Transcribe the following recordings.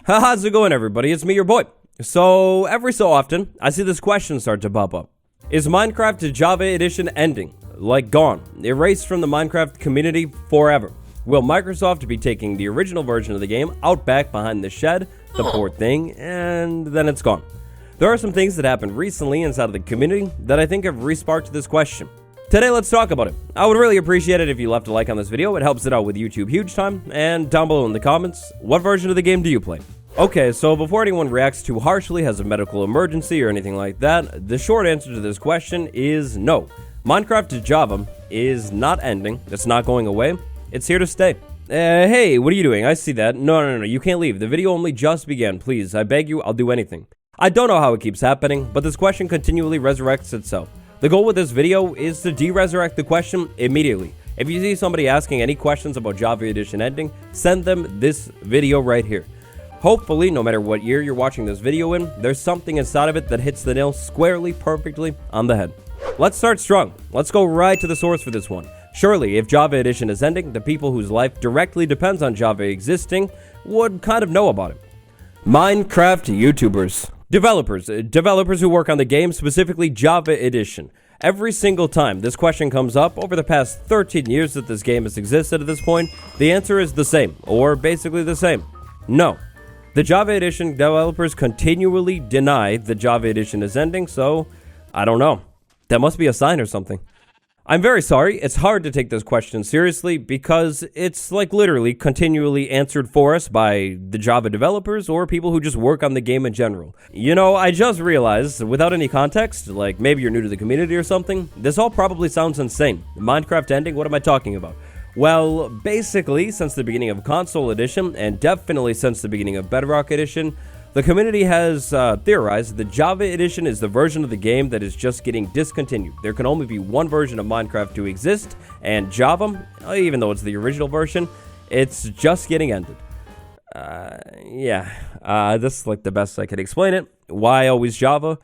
How's it going, everybody? It's me, your boy. So, every so often, I see this question start to pop up. Is Minecraft Java Edition ending? Like, gone, erased from the Minecraft community forever? Will Microsoft be taking the original version of the game out back behind the shed, the poor thing, and then it's gone? There are some things that happened recently inside of the community that I think have re-sparked this question. Today, let's talk about it. I would really appreciate it if you left a like on this video. It helps it out with YouTube huge time. And down below in the comments, what version of the game do you play? Okay, so before anyone reacts too harshly, has a medical emergency or anything like that, the short answer to this question is no. Minecraft Java is not ending. It's not going away. It's here to stay. Hey, what are you doing? I see that. No, you can't leave. The video only just began. Please, I beg you, I'll do anything. I don't know how it keeps happening, but this question continually resurrects itself. The goal with this video is to de-resurrect the question immediately. If you see somebody asking any questions about Java Edition ending, send them this video right here. Hopefully, no matter what year you're watching this video in, there's something inside of it that hits the nail squarely, perfectly on the head. Let's start strong. Let's go right to the source for this one. Surely, if Java Edition is ending, the people whose life directly depends on Java existing would kind of know about it. Minecraft YouTubers. Developers who work on the game, specifically Java Edition. Every single time this question comes up over the past 13 years that this game has existed at this point, the answer is the same, or basically the same. No. The Java Edition developers continually deny the Java Edition is ending, so I don't know. That must be a sign or something. I'm very sorry, it's hard to take this question seriously because it's like literally continually answered for us by the Java developers or people who just work on the game in general. You know, I just realized, without any context, like maybe you're new to the community or something, this all probably sounds insane. Minecraft ending, what am I talking about? Well, basically, since the beginning of Console Edition, and definitely since the beginning of Bedrock Edition, the community has theorized that Java Edition is the version of the game that is just getting discontinued. There can only be one version of Minecraft to exist, and Java, even though it's the original version, it's just getting ended. This is like the best I could explain it. Why always Java?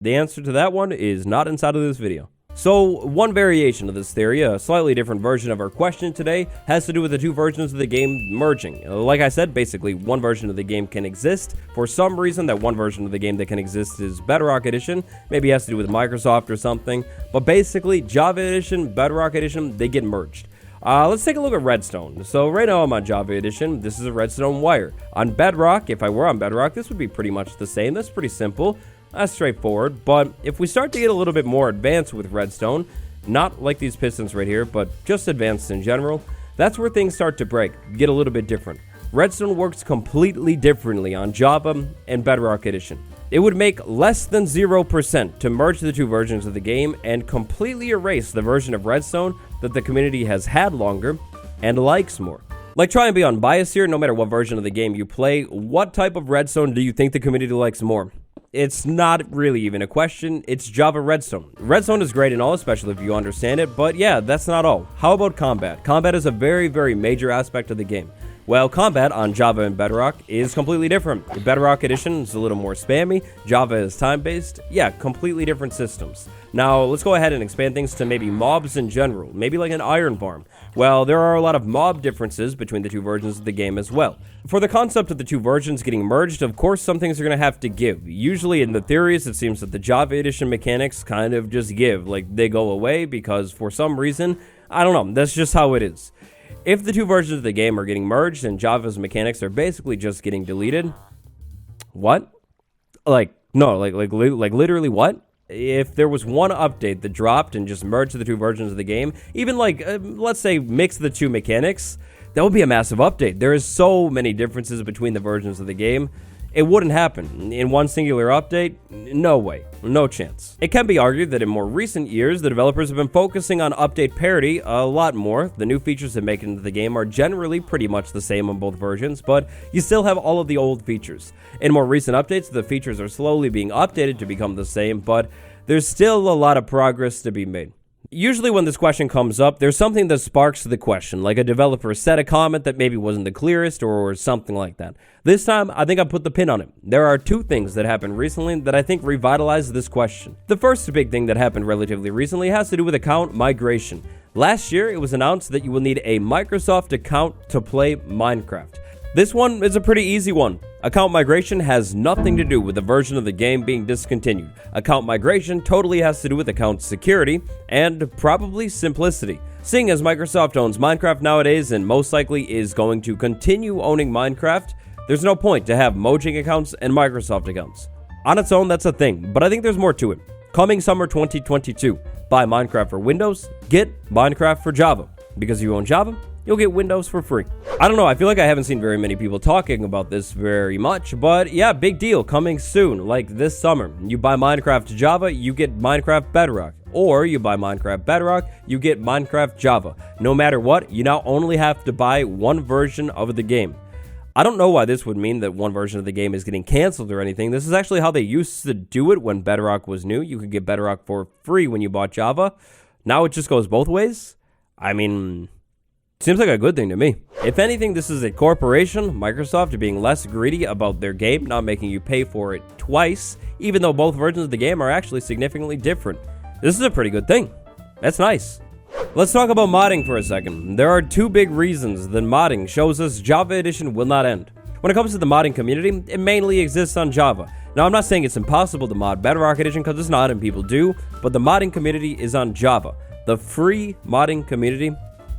The answer to that one is not inside of this video. So, one variation of this theory, a slightly different version of our question today, has to do with the two versions of the game merging. Like I said, basically, one version of the game can exist. For some reason, that one version of the game that can exist is Bedrock Edition. Maybe it has to do with Microsoft or something. But basically, Java Edition, Bedrock Edition, they get merged. Let's take a look at Redstone. So right now I'm on Java Edition. This is a Redstone wire. On Bedrock, if I were on Bedrock, this would be pretty much the same. That's pretty simple. That's straightforward, but if we start to get a little bit more advanced with Redstone, not like these pistons right here, but just advanced in general, that's where things start to break, get a little bit different. Redstone works completely differently on Java and Bedrock Edition. It would make less than 0% to merge the two versions of the game and completely erase the version of Redstone that the community has had longer and likes more. Like, try and be unbiased here, no matter what version of the game you play, what type of Redstone do you think the community likes more? It's not really even a question, it's Java Redstone. Redstone is great and all, especially if you understand it, but yeah, that's not all. How about combat? Combat is a very, very major aspect of the game. Well, combat on Java and Bedrock is completely different. Bedrock Edition is a little more spammy, Java is time-based. Yeah, completely different systems. Now, let's go ahead and expand things to maybe mobs in general, maybe like an iron farm. Well, there are a lot of mob differences between the two versions of the game as well. For the concept of the two versions getting merged, of course some things are going to have to give. Usually in the theories, it seems that the Java Edition mechanics kind of just give, like they go away because for some reason, I don't know, that's just how it is. If the two versions of the game are getting merged and Java's mechanics are basically just getting deleted, what? Literally what? If there was one update that dropped and just merged the two versions of the game, even let's say mix the two mechanics, that would be a massive update. There is so many differences between the versions of the game. It wouldn't happen. In one singular update, no way, no chance. It can be argued that in more recent years, the developers have been focusing on update parity a lot more. The new features that make it into the game are generally pretty much the same on both versions, but you still have all of the old features. In more recent updates, the features are slowly being updated to become the same, but there's still a lot of progress to be made. Usually when this question comes up, there's something that sparks the question, like a developer said a comment that maybe wasn't the clearest or something like that. This time, I think I put the pin on it. There are two things that happened recently that I think revitalized this question. The first big thing that happened relatively recently has to do with account migration. Last year, it was announced that you will need a Microsoft account to play Minecraft. This one is a pretty easy one. Account migration has nothing to do with the version of the game being discontinued. Account migration totally has to do with account security and probably simplicity. Seeing as Microsoft owns Minecraft nowadays and most likely is going to continue owning Minecraft, there's no point to have Mojang accounts and Microsoft accounts. On its own, that's a thing, but I think there's more to it. Coming summer 2022, buy Minecraft for Windows, get Minecraft for Java. Because if you own Java, you'll get Windows for free. I don't know, I feel like I haven't seen very many people talking about this very much, but yeah, big deal, coming soon, like this summer. You buy Minecraft Java, you get Minecraft Bedrock. Or you buy Minecraft Bedrock, you get Minecraft Java. No matter what, you now only have to buy one version of the game. I don't know why this would mean that one version of the game is getting canceled or anything. This is actually how they used to do it when Bedrock was new. You could get Bedrock for free when you bought Java. Now it just goes both ways. I mean, seems like a good thing to me. If anything, this is a corporation, Microsoft, being less greedy about their game, not making you pay for it twice, even though both versions of the game are actually significantly different. This is a pretty good thing. That's nice. Let's talk about modding for a second. There are two big reasons that modding shows us Java Edition will not end. When it comes to the modding community, it mainly exists on Java. Now, I'm not saying it's impossible to mod Bedrock Edition because it's not and people do, but the modding community is on Java. The free modding community,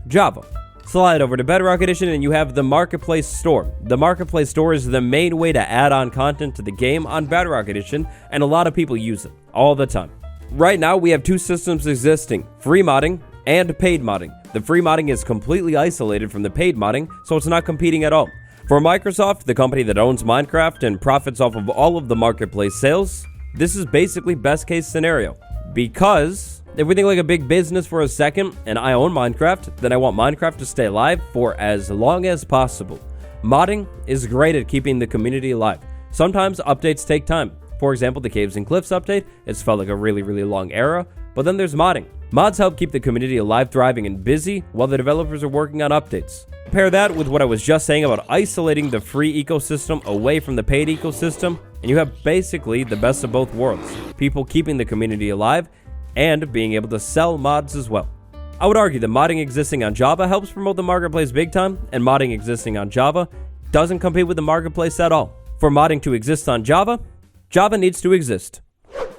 Java. Slide over to Bedrock Edition and you have the Marketplace Store. The Marketplace Store is the main way to add on content to the game on Bedrock Edition, and a lot of people use it all the time. Right now, we have two systems existing, free modding and paid modding. The free modding is completely isolated from the paid modding, so it's not competing at all. For Microsoft, the company that owns Minecraft and profits off of all of the marketplace sales, this is basically best case scenario. Because if we think like a big business for a second, and I own Minecraft, then I want Minecraft to stay alive for as long as possible. Modding is great at keeping the community alive. Sometimes updates take time. For example, the Caves and Cliffs update, it's felt like a really long era, but then there's modding. Mods help keep the community alive, thriving, and busy while the developers are working on updates. Pair that with what I was just saying about isolating the free ecosystem away from the paid ecosystem, and you have basically the best of both worlds. People keeping the community alive and being able to sell mods as well. I would argue that modding existing on Java helps promote the marketplace big time, and modding existing on Java doesn't compete with the marketplace at all. For modding to exist on Java, Java needs to exist.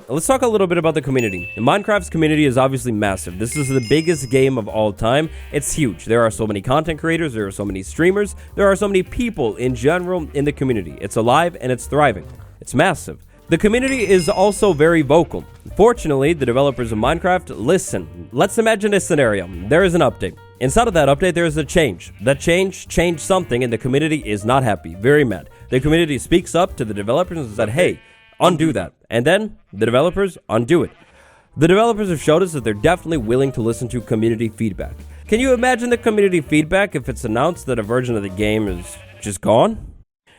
Let's talk a little bit about the community. Minecraft's community is obviously massive. This is the biggest game of all time. It's huge. There are so many content creators, there are so many streamers, there are so many people in general in the community. It's alive and it's thriving. It's massive. The community is also very vocal. Fortunately, the developers of Minecraft listen. Let's imagine a scenario. There is an update. Inside of that update, there is a change. That change changed something and the community is not happy, very mad. The community speaks up to the developers and said, hey, undo that. And then the developers undo it. The developers have showed us that they're definitely willing to listen to community feedback. Can you imagine the community feedback if it's announced that a version of the game is just gone?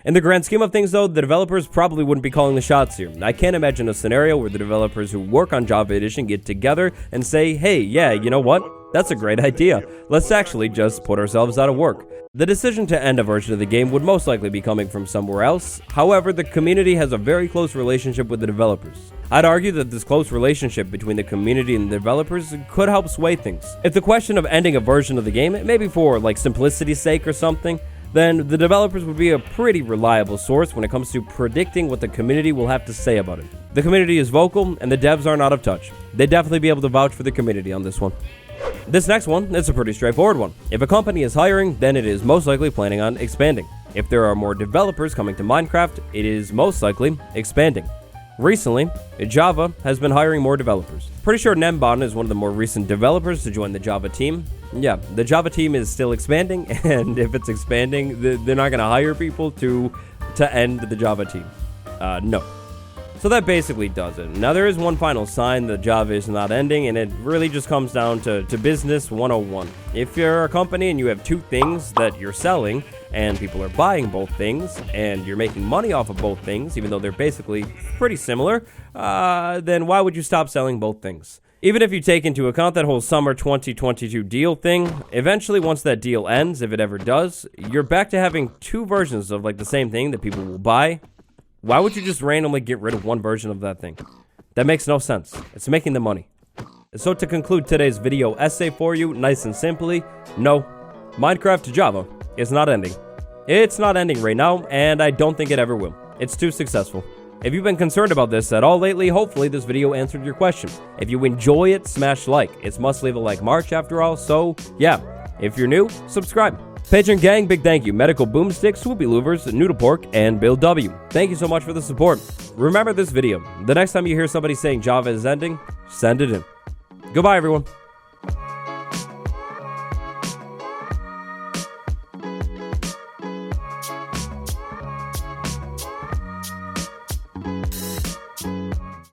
In the grand scheme of things though, the developers probably wouldn't be calling the shots here. I can't imagine a scenario where the developers who work on Java Edition get together and say, hey, yeah, you know what? That's a great idea. Let's actually just put ourselves out of work. The decision to end a version of the game would most likely be coming from somewhere else. However, the community has a very close relationship with the developers. I'd argue that this close relationship between the community and the developers could help sway things. If the question of ending a version of the game, maybe for like simplicity's sake or something, then the developers would be a pretty reliable source when it comes to predicting what the community will have to say about it. The community is vocal and the devs aren't out of touch. They'd definitely be able to vouch for the community on this one. This next one is a pretty straightforward one. If a company is hiring, then it is most likely planning on expanding. If there are more developers coming to Minecraft, it is most likely expanding. Recently, Java has been hiring more developers. Pretty sure Nembon is one of the more recent developers to join the Java team. Yeah, the Java team is still expanding, and if it's expanding, they're not going to hire people to end the Java team. No. So that basically does it. Now there is one final sign that Java is not ending, and it really just comes down to business 101. If you're a company and you have two things that you're selling, and people are buying both things, and you're making money off of both things, even though they're basically pretty similar, then why would you stop selling both things? Even if you take into account that whole summer 2022 deal thing, eventually once that deal ends, if it ever does, you're back to having two versions of like the same thing that people will buy. Why would you just randomly get rid of one version of that thing? That makes no sense. It's making the money. So to conclude today's video essay for you, nice and simply, no, Minecraft Java is not ending. It's not ending right now, and I don't think it ever will. It's too successful. If you've been concerned about this at all lately, hopefully this video answered your question. If you enjoy it, smash like. It's must leave a like march after all, so yeah. If you're new, subscribe. Patron gang, big thank you. Medical Boomstick, Swoopy Louvers, Noodle Pork, and Bill W. Thank you so much for the support. Remember this video. The next time you hear somebody saying Java is ending, send it in. Goodbye, everyone.